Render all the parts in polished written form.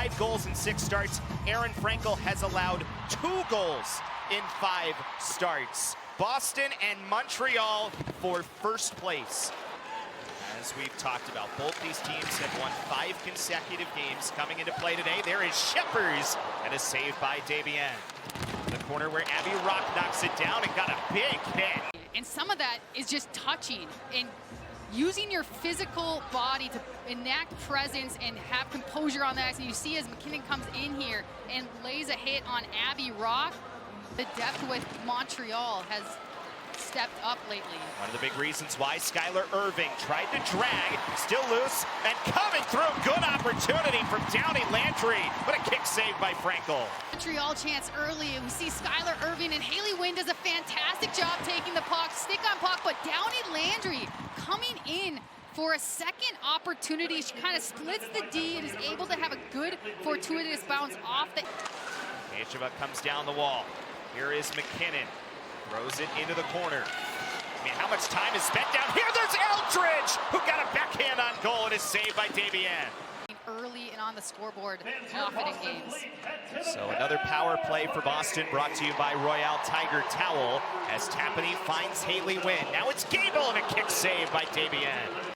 5 goals in 6 starts. Aerin Frankel has allowed 2 goals in 5 starts. Boston and Montreal for first place. As we've talked about, both these teams have won 5 consecutive games. Coming into play today, there is Sheppers and a save by Desbiens. The corner where Abby Rock knocks it down and got a big hit. And some of that is just touching and using your physical body to enact presence and have composure on that. So you see as McKinnon comes in here and lays a hit on Abby Rock, the depth with Montreal has stepped up lately. One of the big reasons why Skylar Irving tried to drag, still loose, and coming through. Good opportunity from Downey Landry. What a kick save by Frankel. Montreal chance early. We see Skylar Irving and Haley Wynn does a fantastic job taking the puck, stick on puck, but Downey Landry coming in for a second opportunity. She kind of splits the D and is able to have a good fortuitous bounce off the... Kacheva comes down the wall. Here is McKinnon. Throws it into the corner. I mean, how much time is spent down here? There's Eldridge, who got a backhand on goal and is saved by Desbiens. Early and on the scoreboard often in games. So another power play for Boston, brought to you by Royale Tiger Towel, as Tapani finds Haley Wynn. Now it's Gable and a kick save by Desbiens.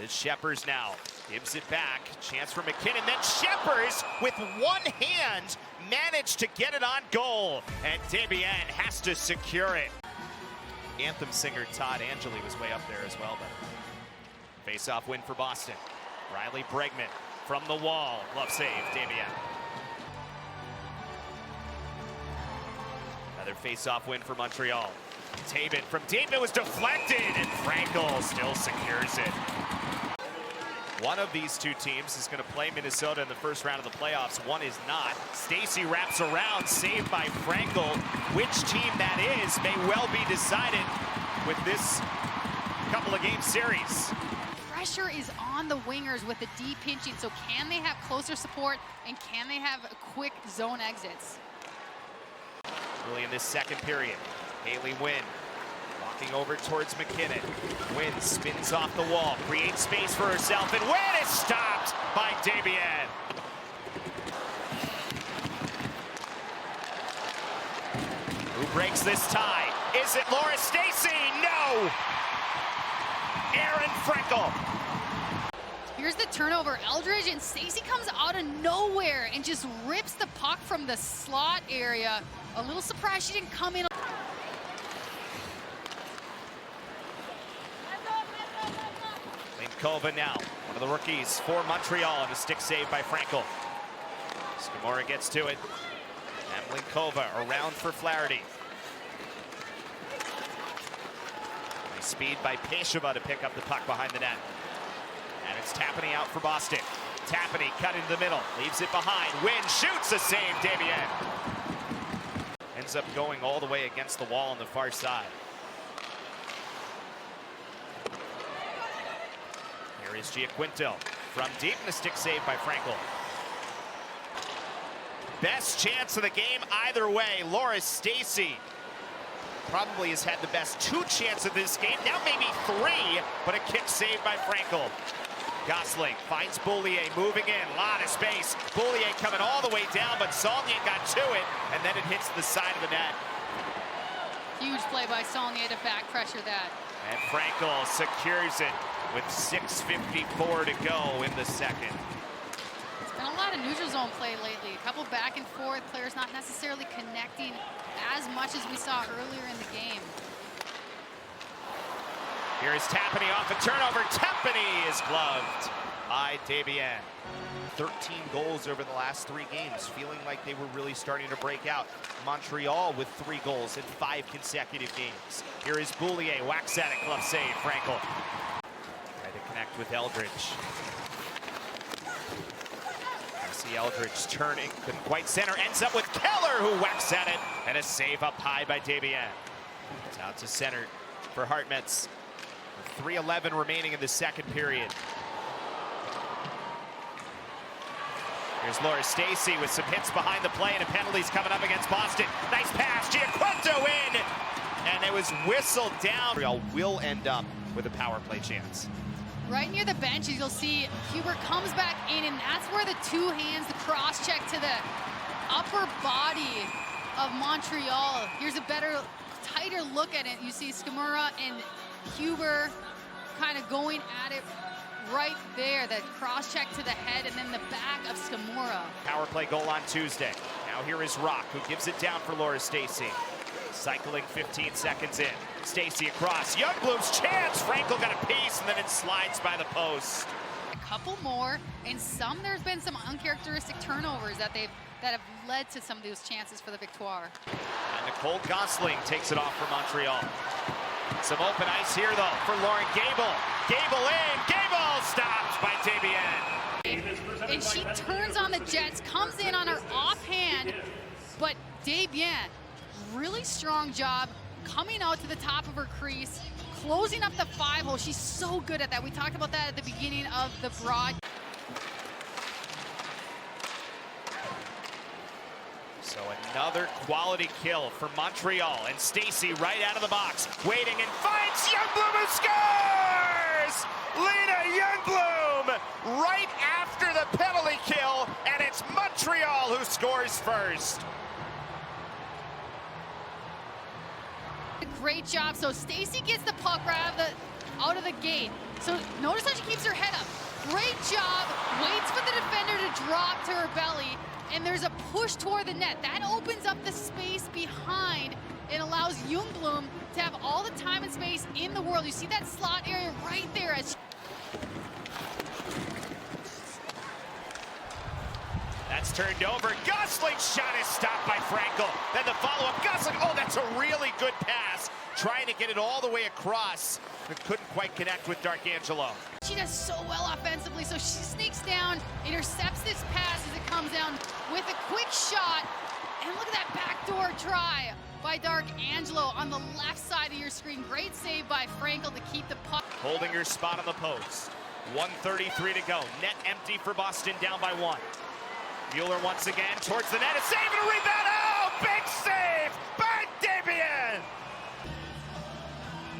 Liz Sheppers now gives it back. Chance for McKinnon. Then Sheppers with one hand managed to get it on goal. And Desbiens has to secure it. Anthem singer Todd Angeli was way up there as well. But face-off win for Boston. Riley Bregman from the wall. Glove save, Desbiens. Another face-off win for Montreal. Tabin from Tabin was deflected, and Frankel still secures it. One of these two teams is going to play Minnesota in the first round of the playoffs. One is not. Stacy wraps around, saved by Frankel. Which team that is may well be decided with this couple of game series. Pressure is on the wingers with the D pinching, so can they have closer support and can they have quick zone exits? Early in this second period, Haley Wynn walking over towards McKinnon. Wynn spins off the wall, creates space for herself, and Wynn is stopped by Desbiens. Who breaks this tie? Is it Laura Stacy? No! Aerin Frankel. Here's the turnover. Eldridge and Stacy comes out of nowhere and just rips the puck from the slot area. A little surprised she didn't come in. Linkova now, one of the rookies for Montreal, and a stick save by Frankel. Skamora gets to it. And Linkova around for Flaherty. Nice speed by Kacheva to pick up the puck behind the net. And it's Tapani out for Boston. Tapani cut into the middle, leaves it behind. Wynn shoots a save, Desbiens. Ends up going all the way against the wall on the far side. Here is Giaquinto from deep, and a stick save by Frankel. Best chance of the game either way. Laura Stacy probably has had the best 2 chances of this game, now maybe 3, but a kick save by Frankel. Gosling finds Boulier moving in, lot of space. Boulier coming all the way down, but Saulnier got to it, and then it hits the side of the net. Huge play by Saulnier to back pressure that. And Frankel secures it with 6:54 to go in the second. It's been a lot of neutral zone play lately. A couple back and forth, players not necessarily connecting as much as we saw earlier in the game. Here is Tapani off a turnover. Tapani is gloved by Desbiens. 13 goals over the last 3 games, feeling like they were really starting to break out. Montreal with 3 goals in 5 consecutive games. Here is Boulier, whacks at it, glove save, Frankel. Try to connect with Eldridge. I see Eldridge turning, couldn't quite center, ends up with Keller, who whacks at it, and a save up high by Desbiens. It's out to center for Hartmetz. 3:11 remaining in the second period. Here's Laura Stacy with some hits behind the play and a penalties coming up against Boston. Nice pass, Giaquinto in, and it was whistled down. Montreal will end up with a power play chance. right near the benches, you'll see Huber comes back in, and that's where the two hands, the cross check to the upper body of Montreal. Here's a better, tighter look at it. You see Scamura and Huber kind of going at it right there. That cross check to the head and then the back of Scamura. Power play goal on Tuesday. Now here is Rock, who gives it down for Laura Stacey. Cycling 15 seconds in. Stacey across. Ljungblom's chance. Frankel got a piece, and then it slides by the post. A couple more, and there's been some uncharacteristic turnovers that have led to some of those chances for the Victoire. And Nicole Gosling takes it off for Montreal. Some open ice here, though, for Lauren Gable. Gable in. Gable stopped by Desbiens. And she turns on the Jets, comes in on her offhand, but Desbiens, really strong job coming out to the top of her crease, closing up the 5-hole. She's so good at that. We talked about that at the beginning of the broad. So another quality kill for Montreal, and Stacey right out of the box, waiting and finds Ljungblom, who scores! Lina Ljungblom right after the penalty kill, and it's Montreal who scores first. Great job. So Stacey gets the puck right out of the gate. So notice how she keeps her head up. Great job. Waits for the defender to drop to her belly. And there's a push toward the net. That opens up the space behind and allows Ljungblom to have all the time and space in the world. You see that slot area right there. That's turned over. Gosling's shot is stopped by Frankel. Then the follow-up. Gosling, oh, that's a really good pass. Trying to get it all the way across, but couldn't quite connect with D'Arcangelo. She does so well offensively, so she sneaks down, intercepts this pass as it comes down with a quick shot. And look at that backdoor try by D'Arcangelo on the left side of your screen. Great save by Frankel to keep the puck. Holding her spot on the post. 1:33 to go. Net empty for Boston, down by 1. Mueller once again towards the net. A save and a rebound. Oh, big save by Desbiens.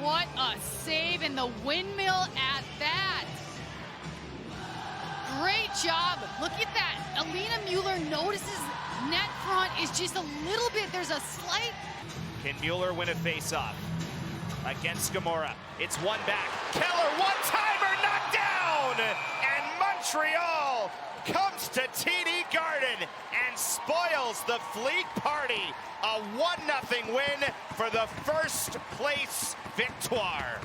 What a save, and the windmill at that. Great job. Look at that. Alina Mueller notices net front is just a little bit. There's a slight. Can Mueller win a face-off against Scamura? It's one back. Keller, one-timer, knocked down. And Montreal comes to TD Garden and spoils the Fleet Party. A 1-0 win for the first place Victoire.